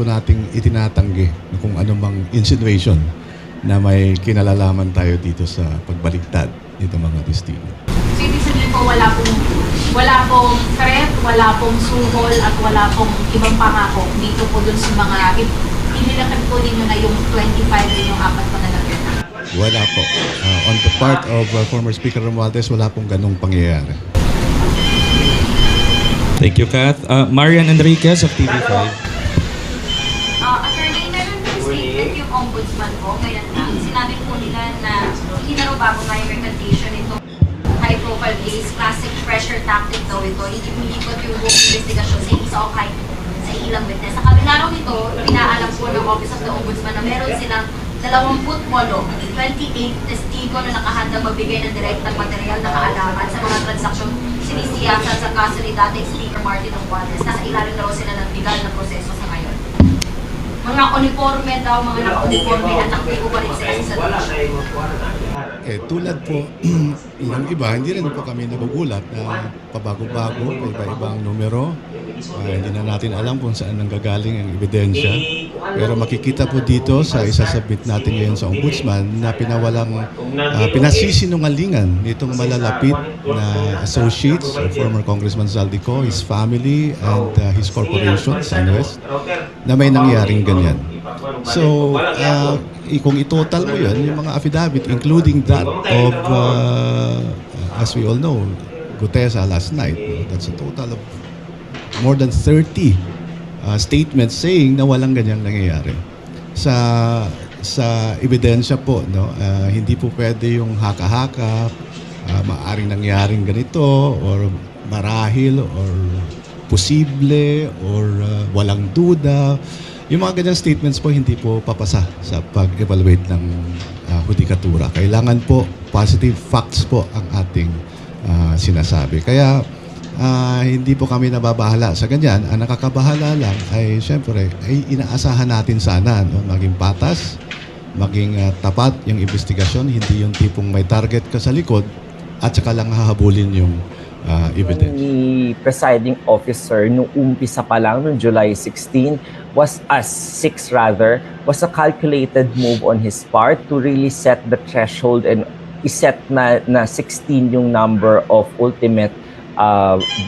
po nating itinatanggi kung anumang insinuation na may kinalalaman tayo dito sa pagbaligtad nito mga testigo. So, ibig sabihin po, wala pong threat, wala pong suhol, at wala pong ibang pangako dito po dun sa mga inilakad po ninyo na yung 25 din yung apat na nalagyan. Wala po. On the part of former Speaker Romualdez, wala pong ganong pangyayari. Thank you, Kath. Marian Enriquez of TV5. Attorney, meron din statement yung ombudsman po. Ngayon na, sinabi po nila na hindi na raw bago tayong recantation itong high-profile case, classic pressure tactic daw ito. Hindi-ikot yung buong investigasyon sa isa o kahit sa ilang witness. Sa kabila raw nito, pinaalam po ng Office of the Ombudsman na meron silang 28 testigo na nakahandang magbigay ng direktang material na kaalaman sa mga transaksyon sinisiyasan sa kaso ni dating Speaker Martin Romualdez. Nasa ilalim na raw sila ng legal na proseso sa ngayon. Mga uniforme daw, mga naka-uniforme at naktibo pa rin sila sa Tulad po ng iba, hindi rin po kami nagugulat na pabago-bago, iba-ibang numero. Hindi na natin alam kung saan nanggagaling ang ebidensya. Pero makikita po dito sa isasubmit natin ngayon sa Ombudsman na pinasisinungalingan nitong malalapit na associates of former Congressman Zaldico, his family, and his corporation, SunWest, na may nangyaring ganyan. So, kung itotal mo yun, yung mga affidavit, including that of, as we all know, Gutesa last night, that's a total of more than 30 statements saying na walang ganyang nangyayari. Sa ebidensya po, no, hindi po pwede yung haka-haka, maaring nangyaring ganito, or marahil, or posible, or walang duda. Yung mga ganyang statements po hindi po papasa sa pag-evaluate ng hudikatura. Kailangan po positive facts po ang ating sinasabi. Kaya hindi po kami nababahala sa ganyan. Ang nakakabahala lang ay siyempre ay inaasahan natin sana, no? Maging patas, maging tapat yung investigasyon, hindi yung tipong may target ka sa likod at saka lang hahabulin yung evidence. The presiding officer nung umpisa pa lang noong July 16 was a calculated move on his part to really set the threshold and iset na 16 yung number of ultimate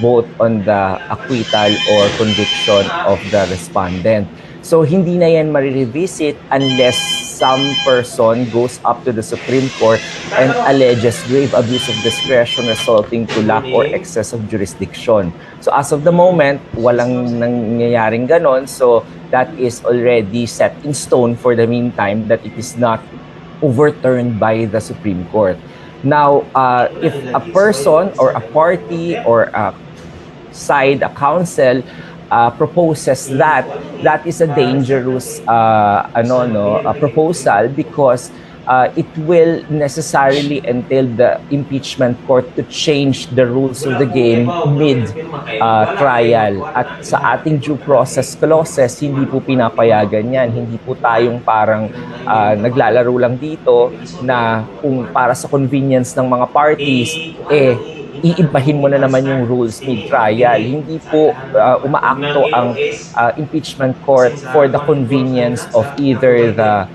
vote on the acquittal or conviction of the respondent. So hindi na yan marirevisit unless some person goes up to the Supreme Court and alleges grave abuse of discretion resulting to lack or excess of jurisdiction. So as of the moment, walang nangyayaring ganon. So that is already set in stone for the meantime that it is not overturned by the Supreme Court. Now, if a person or a party or a side, a counsel, proposes that is a dangerous proposal because it will necessarily entail the impeachment court to change the rules of the game mid-trial. At sa ating due process clauses, hindi po pinapayagan yan. Hindi po tayong parang naglalaro lang dito na kung para sa convenience ng mga parties, iibahin mo na naman yung rules mid-trial. Hindi po umaakto ang impeachment court for the convenience of either the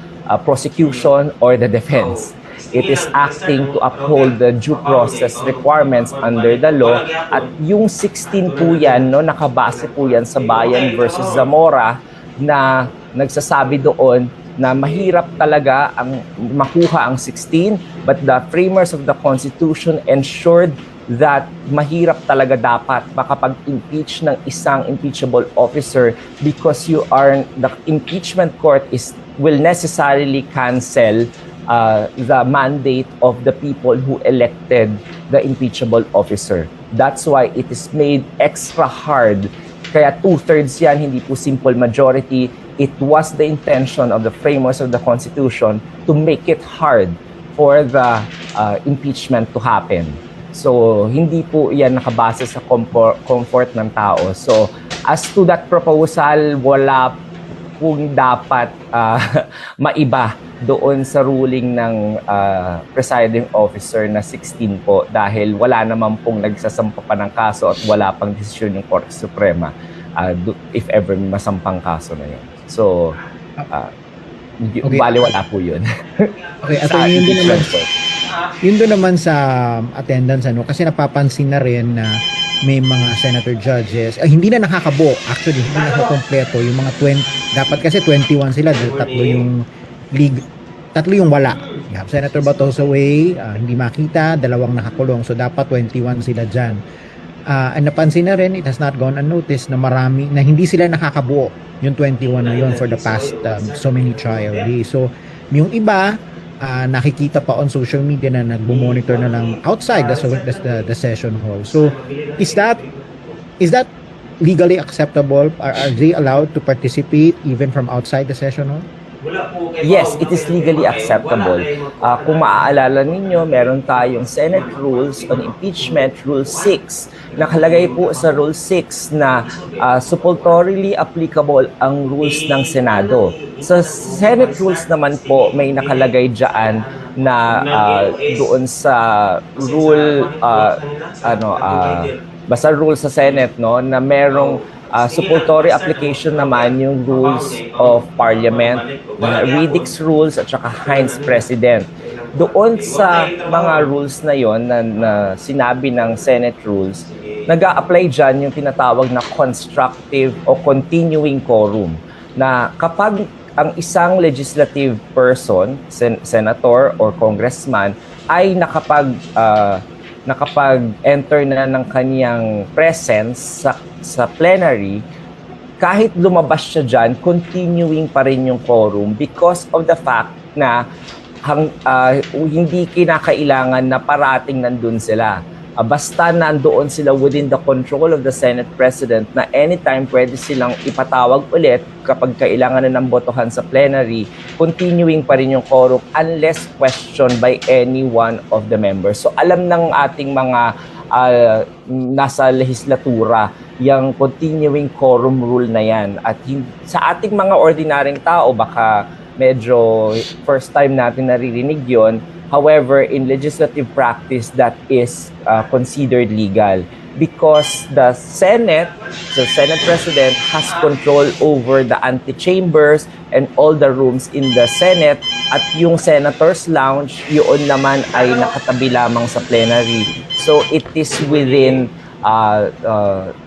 prosecution or the defense. It is acting to uphold the due process requirements under the law. At yung 16 po yan, no, nakabase po yan sa Bayan versus Zamora na nagsasabi doon na mahirap talaga ang makuha ang 16, but the framers of the Constitution ensured that mahirap talaga dapat makapag-impeach ng isang impeachable officer because the impeachment court will necessarily cancel the mandate of the people who elected the impeachable officer. That's why it is made extra hard. Kaya 2/3 yan, hindi po simple majority. It was the intention of the framers of the Constitution to make it hard for the impeachment to happen. So, hindi po yan nakabase sa comfort ng tao. So, as to that proposal, wala pong dapat maiba doon sa ruling ng presiding officer na 16 po dahil wala naman pong nagsasampa pa ng kaso at wala pang desisyon ng Korte Suprema if ever masampang kaso na yun. So, Okay. baliwala po yun. Okay, at Sa yun din naman, impeachment court. yun doon naman sa attendance, kasi napapansin na rin na may mga senator judges, hindi na nakakabuo, actually, hindi na kompleto yung mga 20, dapat kasi 21 sila, dahil tatlo yung wala. You have Senator Bato away, hindi makita, 2 nakakulong, so dapat 21 sila dyan. And napansin na rin, it has not gone unnoticed na marami, na hindi sila nakakabuo yung 21 na yun for the past so many trial days. So, yung iba, nakikita pa on social media na nagbo-monitor na lang outside the session hall. So, is that legally acceptable? Are they allowed to participate even from outside the session hall? Yes, it is legally acceptable. Kung maaalala ninyo, meron tayong Senate Rules on Impeachment, Rule 6. Nakalagay po sa Rule 6 na suppletorily applicable ang rules ng Senado. Sa Senate Rules naman po, may nakalagay dyan na doon sa rule, basta rule sa Senate, no, na merong supplementary application naman yung Rules of Parliament, mga Riddick's Rules at saka Hines Precedent. Doon sa mga rules na yon na sinabi ng Senate Rules, nag-a-apply dyan yung tinatawag na constructive o continuing quorum, na kapag ang isang legislative person, senator or congressman, ay nakapag-enter na ng kaniyang presence sa plenary, kahit lumabas siya dyan, continuing pa rin yung quorum because of the fact na hindi kinakailangan na parating nandun sila. Basta nandoon sila within the control of the Senate President na anytime pwede silang ipatawag ulit kapag kailangan na ng botohan sa plenary, continuing pa rin yung quorum unless questioned by any one of the members. So alam ng ating mga nasa lehislatura yung continuing quorum rule na yan. At sa ating mga ordinaryong tao, baka medyo first time natin naririnig yon. However, in legislative practice, that is considered legal because the Senate President has control over the antechambers and all the rooms in the Senate, at yung Senator's Lounge, yun naman ay nakatabi lamang sa plenary. So it is within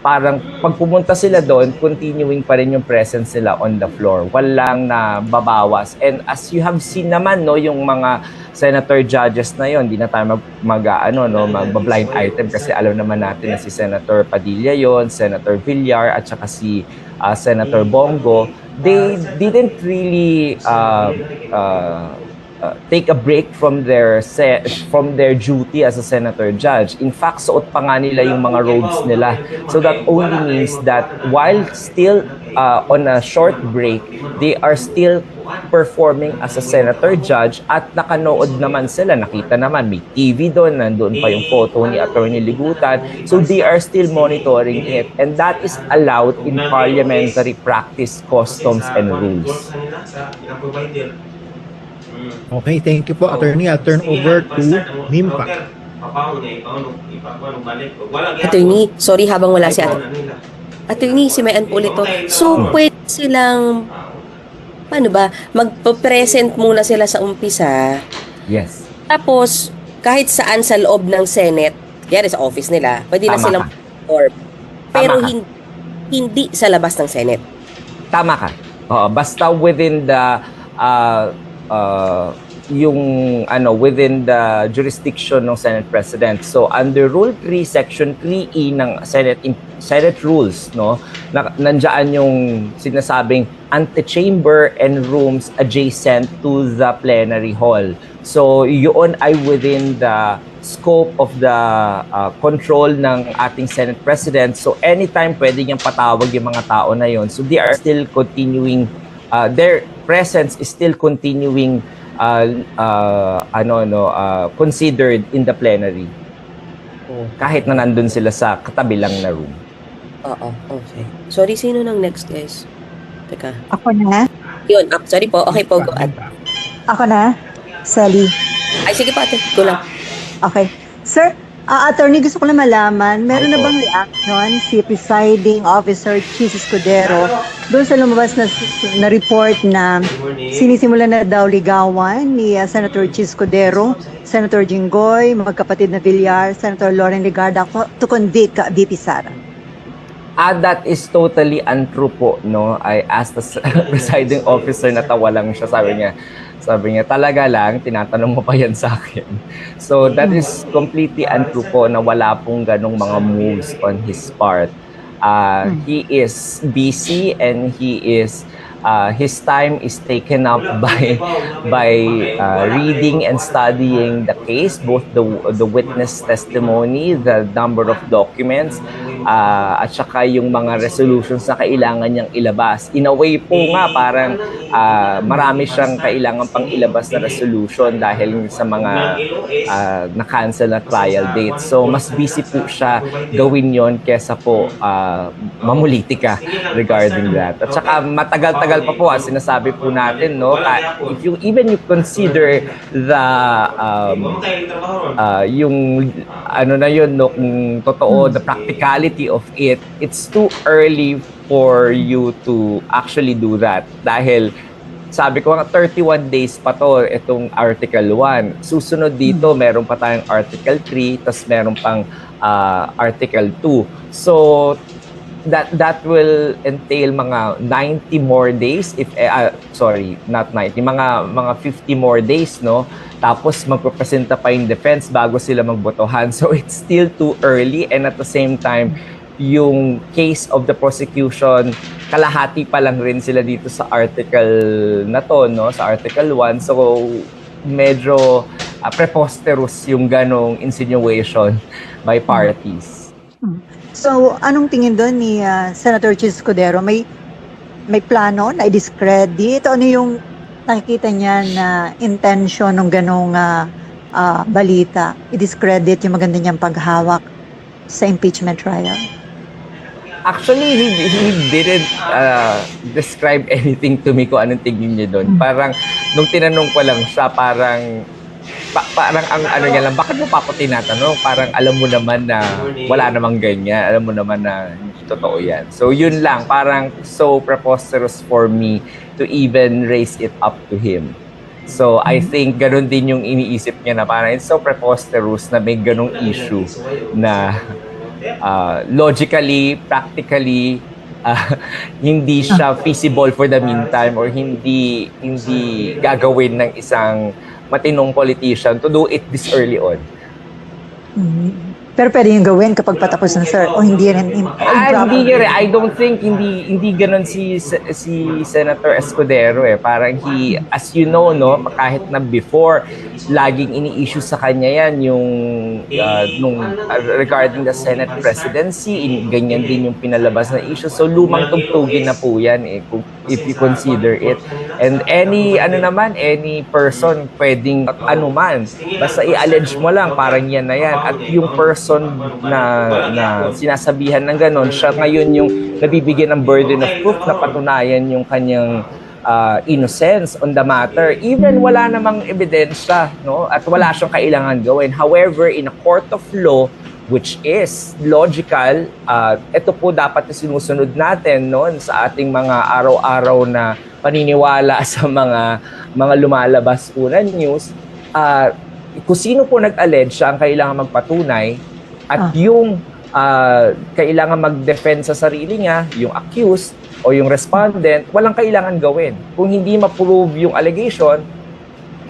parang pag pumunta sila doon, continuing pa rin yung presence nila on the floor. Walang na babawas. And as you have seen naman, no, yung mga senator judges na yon, hindi na tayo mag-blind item kasi alam naman natin na si Senator Padilla yon, Senator Villar at saka si Senator Bongo. They didn't really take a break from their duty as a senator judge. In fact, suot pa nga nila yung mga robes nila. So that only means that while still on a short break, they are still performing as a senator judge at nakanood naman sila. Nakita naman, may TV doon, nandun pa yung photo ni Attorney Ligutan. So they are still monitoring it. And that is allowed in parliamentary practice, customs, and rules. Okay, thank you po, Attorney. I'll turn over to Mimpa. Attorney, sorry habang wala si Attorney, si Mayan po ulit to. So, pwede silang, paano ba, magpa-present muna sila sa umpisa. Yes. Tapos, kahit saan sa loob ng Senate, kaya sa office nila, pwede na Tama silang ka. perform. Pero Tama ka. hindi sa labas ng Senate. Tama ka. Basta within the within the jurisdiction ng Senate President. So under Rule 3 Section 3E ng Senate Rules, no, nandiyan yung sinasabing antechamber and rooms adjacent to the plenary hall. So yun ay within the scope of the control ng ating Senate President. So anytime pwede niyang patawag yung mga tao na yon. So they are still continuing, their presence is still continuing considered in the plenary. Kahit na nandun sila sa katabi lang na room. Oo, okay. Sorry, sino nang next, guys? Teka. Ako na? Yun, sorry po. Okay po, go ahead. Ako na? Sally. Ay, sige pa, ate. Go lang. Okay. Sir, Attorney, gusto ko lang malaman, meron na bang reaction si Presiding Officer Chis Escudero doon sa lumabas na report na sinisimula na daw ligawan ni Senator Chis Escudero, Senator Jinggoy, magkapatid na Villar, Senator Loren Legarda to convict VP Sara? That is totally untrue po, no? I asked the presiding officer, natawa lang siya, sabi niya, talaga lang, tinatanong mo pa yan sa akin. So that is completely untrue po na wala pong ganong mga moves on his part. He is busy and his time is taken up by reading and studying the case, both the witness testimony, the number of documents, at saka yung mga resolutions na kailangan niyang ilabas. In a way po nga, parang marami siyang kailangan pang ilabas na resolution dahil sa mga na-cancel na trial dates. So, mas busy po siya gawin yon kesa po mamuliti ka regarding that. At saka matagal-tagal pa po, sinasabi po natin, no, if you consider the yung ano na yun, no, kung totoo, the practicality of it, it's too early for you to actually do that. Dahil sabi ko nga 31 days pa to itong Article 1. Susunod dito, meron pa tayong Article 3, tas meron pang Article 2. So that will entail mga 90 more days, if sorry, not 90, mga 50 more days, no? Tapos magpapresenta pa yung defense bago sila magbotohan. So it's still too early, and at the same time, yung case of the prosecution, kalahati pa lang rin sila dito sa article na to, no? Sa Article 1. So medyo preposterous yung ganong insinuation by parties. So, anong tingin doon ni Senator Chis Escudero? May plano na i-discredit? Ano yung nakikita niya na intention ng ganong balita? I-discredit yung maganda niyang paghawak sa impeachment trial? Actually, he didn't describe anything to me kung anong tingin niya doon. Parang, nung tinanong ko lang siya, parang ang ano niya lang, bakit mo pa ako tinatanong? Parang alam mo naman na wala namang ganyan. Alam mo naman na hindi totoo yan. So yun lang, parang so preposterous for me to even raise it up to him. So I think ganun din yung iniisip niya na parang it's so preposterous na may ganung issue na logically, practically, hindi siya feasible for the meantime or hindi gagawin ng isang matinong politician to do it this early on. Pero pwede yung gawin kapag patapos na, sir, o hindi rin Hindi rin. I don't think hindi ganun si Senator Escudero eh. Parang as you know, no, kahit na before, laging ini-issue sa kanya yan yung regarding the Senate presidency, ganyan din yung pinalabas na issue. So lumang tugtugin na po yan eh, if you consider it. And any person pwedeng anuman, basta i-allege mo lang, parang yan na yan. At yung person na sinasabihan ng ganon, siya ngayon yung nabibigyan ng burden of proof na patunayan yung kanyang innocence on the matter. Even wala namang ebidensya, no? At wala siyang kailangan gawin. However, in a court of law, which is logical, ito po dapat na sinusunod natin, no, sa ating mga araw-araw na paniniwala sa mga lumalabas po na news. Kung sino po nag-allege, siya ang kailangan magpatunay at yung kailangan mag-defend sa sarili niya, yung accused o yung respondent, walang kailangan gawin. Kung hindi ma-prove yung allegation,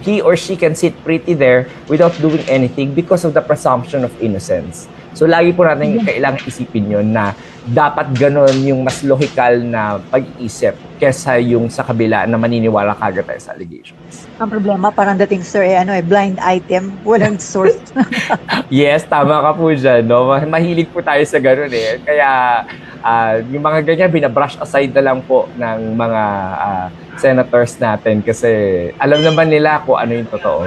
he or she can sit pretty there without doing anything because of the presumption of innocence. So lagi po natin kailangan isipin yun na dapat ganon yung mas logical na pag-iisip kesa yung sa kabila na maniniwala kagad tayo sa allegations. Ang problema, parang dating, sir, blind item, walang source. Yes, tama ka po dyan. No? Mahilig po tayo sa ganon eh. Kaya yung mga ganyan, binabrush aside na lang po ng mga senators natin kasi alam naman nila kung ano yung totoo.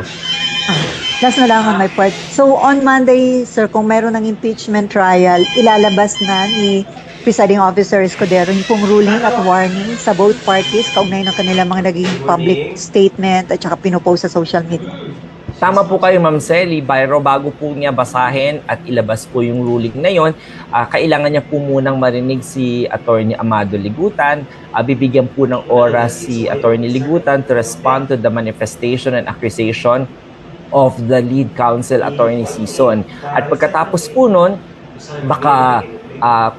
Last na lang on my part. So on Monday, sir, kung meron ng impeachment trial, ilalabas na ni Presiding Officer Escudero yung pong ruling at warning sa both parties kaugnay ng kanilang mga naging public statement at saka pinopost sa social media. Tama po kayo, Ma'am Selly, pero bago po niya basahin at ilabas po yung ruling na yon, kailangan niya po munang marinig si Attorney Amado Ligutan. Bibigyan po ng oras si Attorney Ligutan to respond to the manifestation and accusation of the lead counsel, Attorney Sison. At pagkatapos po nun, baka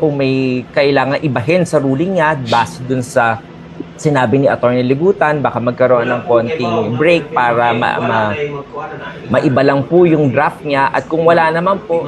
kung may kailangan ibahin sa ruling niya, base dun sa sinabi ni Attorney Ligutan, baka magkaroon ng konting break para maiba lang po yung draft niya. At kung wala naman po,